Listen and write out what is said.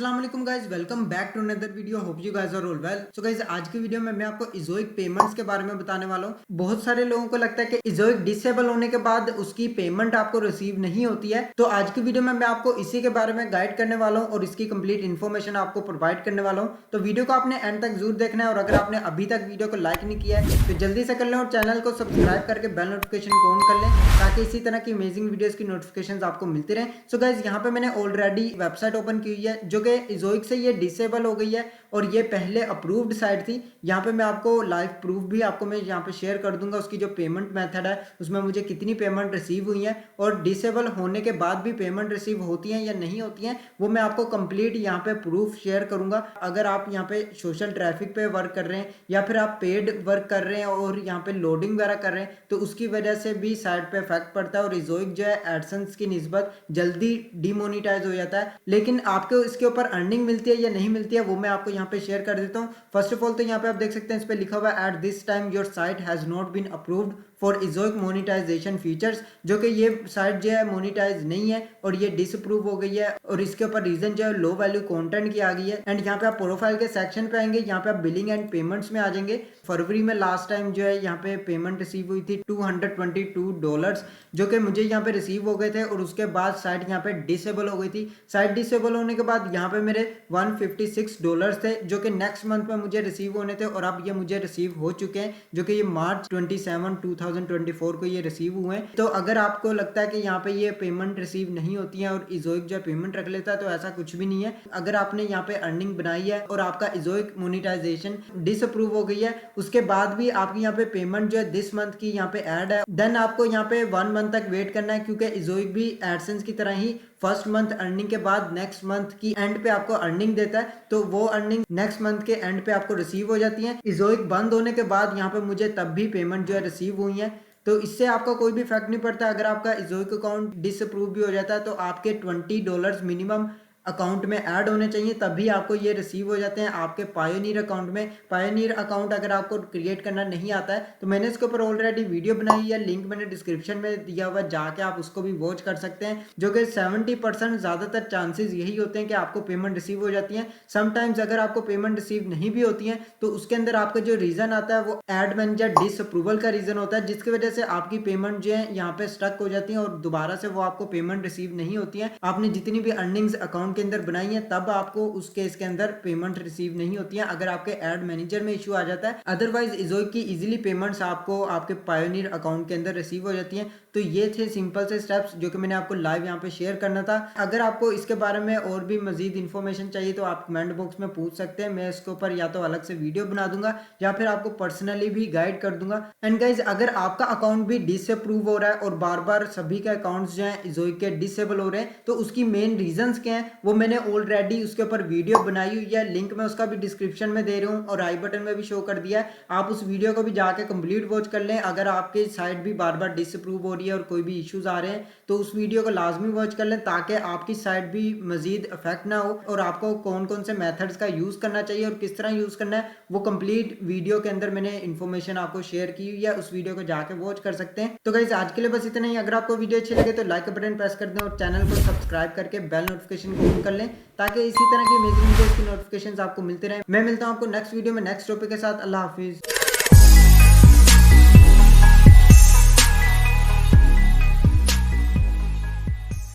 अस्सलाम वालेकुम guys, welcome back to another video. Hope you guys are all well. So guys, आज की video में मैं आपको इजोइक पेमेंट्स के बारे में बताने वाला हूँ। बहुत सारे लोगों को लगता है कि इजोइक डिसेबल होने के बाद उसकी पेमेंट आपको रिसीव नहीं होती है। तो आज की वीडियो में मैं आपको इसी के बारे में गाइड करने वाला हूँ और इसकी कंप्लीट इन्फॉर्मेशन आपको प्रोवाइड करने वाला हूँ। तो वीडियो को आपने एंड तक जरूर देखना है और अगर आपने अभी तक वीडियो को लाइक नहीं किया है तो जल्दी से कर लें और चैनल को सब्सक्राइब करके बेल नोटिफिकेशन को ऑन कर लें ताकि इसी तरह की अमेजिंग वीडियोस की नोटिफिकेशंस आपको मिलती रहे। सो गाइस, यहाँ पे मैंने ऑलरेडी वेबसाइट ओपन की हुई है जो कि इजोइक से ये डिसेबल हो गई है और ये पहले अप्रूव्ड साइट थी। यहाँ पे मैं आपको लाइव प्रूफ भी आपको मैं यहाँ पे शेयर कर दूंगा, उसकी जो पेमेंट मेथड है उसमें मुझे कितनी पेमेंट रिसीव हुई है और डिसेबल होने के बाद भी पेमेंट रिसीव होती है या नहीं होती है वो मैं आपको कंप्लीट यहाँ पे प्रूफ शेयर करूंगा। अगर आप यहाँ पे सोशल ट्रैफिक पे वर्क कर रहे हैं या फिर आप पेड वर्क कर रहे हैं और यहाँ पे लोडिंग वगैरह कर रहे हैं तो उसकी वजह से भी साइट पे इफेक्ट पड़ता है और इजोइक जो है एडसेंस की निस्बत जल्दी डिमोनिटाइज हो जाता है। लेकिन आपको इसके ऊपर अर्निंग मिलती है या नहीं मिलती है वो मैं आपको यहाँ पे शेयर कर देता हूँ। फर्स्ट ऑफ ऑल तो यहाँ पे आप देख सकते हैं इस पे लिखा हुआ है at this time your site has not been approved for Ezoic monetization features, जो कि ये साइट जो है मोनिटाइज नहीं है और ये डिसअप्रूव हो गई है और इसके ऊपर रीजन जो है लो वैल्यू कंटेंट की आ गई है। एंड यहाँ पे आप प्रोफाइल के सेक्शन पे आएंगे, यहाँ पे आप बिलिंग एंड पेमेंट्स में आ जाएंगे। फरवरी में लास्ट टाइम जो है यहाँ पे पेमेंट रिसीव हुई थी $222 जो कि मुझे यहाँ पे रिसीव हो गए थे और उसके बाद साइट यहाँ पे डिसेबल हो गई थी। साइट डिसेबल होने के बाद यहाँ पे मेरे $156 थे जो कि नेक्स्ट मंथ में मुझे रिसीव होने थे और अब ये मुझे रिसीव हो चुके हैं जो कि ये मार्च 27 2024 को ये रिसीव हुए हैं। तो अगर आपको लगता है कि यहाँ पे ये पेमेंट रिसीव नहीं होती है और इजोइक जो पेमेंट रख लेता है तो ऐसा कुछ भी नहीं है। अगर आपने यहाँ पे अर्निंग बनाई है और आपका इजोइक मोनिटाइजेशन डिसअप्रूव हो गई है उसके बाद भी आपकी यहाँ पे पेमेंट जो है दिस मंथ की यहाँ पे ऐड है, देन आपको यहाँ पे 1 मंथ तक वेट करना है क्योंकि इजोइक भी एडसेंस की तरह ही फर्स्ट मंथ अर्निंग के बाद नेक्स्ट मंथ की एंड पे आपको अर्निंग देता है। तो वो अर्निंग नेक्स्ट मंथ के एंड पे आपको रिसीव हो जाती है। इजोइक बंद होने के बाद यहाँ पे मुझे तब भी पेमेंट जो है रिसीव हुई है। तो इससे आपका कोई भी इफेक्ट नहीं पड़ता। अगर आपका इजोइक अकाउंट डिसअप्रूव भी हो जाता है तो आपके $20 मिनिमम अकाउंट में ऐड होने चाहिए तभी आपको ये रिसीव हो जाते हैं आपके पायोनियर अकाउंट में। पायोनियर अकाउंट अगर आपको क्रिएट करना नहीं आता है तो मैंने इसके ऊपर ऑलरेडी वीडियो बनाई है, लिंक मैंने डिस्क्रिप्शन में दिया हुआ है, जाके आप उसको भी वॉच कर सकते हैं। जो कि 70% ज़्यादातर चांसेस यही होते हैं कि आपको पेमेंट रिसीव हो जाती है। समटाइम्स अगर आपको पेमेंट रिसीव नहीं भी होती है तो उसके अंदर आपका जो रीज़न आता है वो एड मैनेजर डिसअप्रूवल का रीज़न होता है जिसकी वजह से आपकी पेमेंट जो है यहाँ पे स्टक हो जाती है और दोबारा से वो आपको पेमेंट रिसीव नहीं होती है। आपने जितनी भी अर्निंग्स अकाउंट के अंदर बनाई है तब आपको उस केस के अंदर पेमेंट रिसीव नहीं होती है अगर आपके एड मैनेजर में इशू आ जाता है। अदरवाइज इजोइक की इजीली पेमेंट्स आपको आपके पायोनियर अकाउंट के अंदर रिसीव हो जाती हैं। तो ये थे सिंपल से स्टेप्स जो कि मैंने आपको लाइव यहाँ पे शेयर करना था। अगर आपको इसके बारे में और भी मजीद इन्फॉर्मेशन चाहिए तो आप कमेंट बॉक्स में पूछ सकते हैं, मैं इसके ऊपर या तो अलग से वीडियो बना दूंगा या फिर आपको पर्सनली भी गाइड कर दूंगा। एंड गाइज, अगर आपका अकाउंट भी डिसअप्रूव हो रहा है और बार बार सभी के अकाउंट्स जो है इजोइक के डिसेबल हो रहे हैं तो उसकी मेन रीजंस क्या है वो मैंने ऑलरेडी उसके ऊपर वीडियो बनाई हुई है, लिंक मैं उसका भी डिस्क्रिप्शन में दे रहा हूँ और आई बटन में भी शो कर दिया है। आप उस वीडियो को भी जाके कंप्लीट वॉच कर लें। अगर आपकी साइट भी बार बार डिसअप्रूव हो रही है और कोई भी इश्यूज आ रहे हैं तो उस वीडियो को लाजमी वॉच कर लें ताकि आपकी साइट भी मजीद इफेक्ट ना हो और आपको कौन कौन से मेथड्स का यूज करना चाहिए और किस तरह यूज करना है वो कंप्लीट वीडियो के अंदर मैंने इन्फॉर्मेशन आपको शेयर की हुई है, उस वीडियो को जाके वॉच कर सकते हैं। तो गाइस, आज के लिए बस इतना ही। अगर आपको वीडियो अच्छी लगे तो लाइक बटन प्रेस कर दें और चैनल को सब्सक्राइब करके बेल नोटिफिकेशन को ऑन कर लें ताकि इसी तरह की अमेजिंग वीडियोस की नोटिफिकेशंस आपको मिलते रहे। मैं मिलता हूं आपको नेक्स्ट वीडियो में नेक्स्ट टॉपिक के साथ। अल्लाह हाफिज।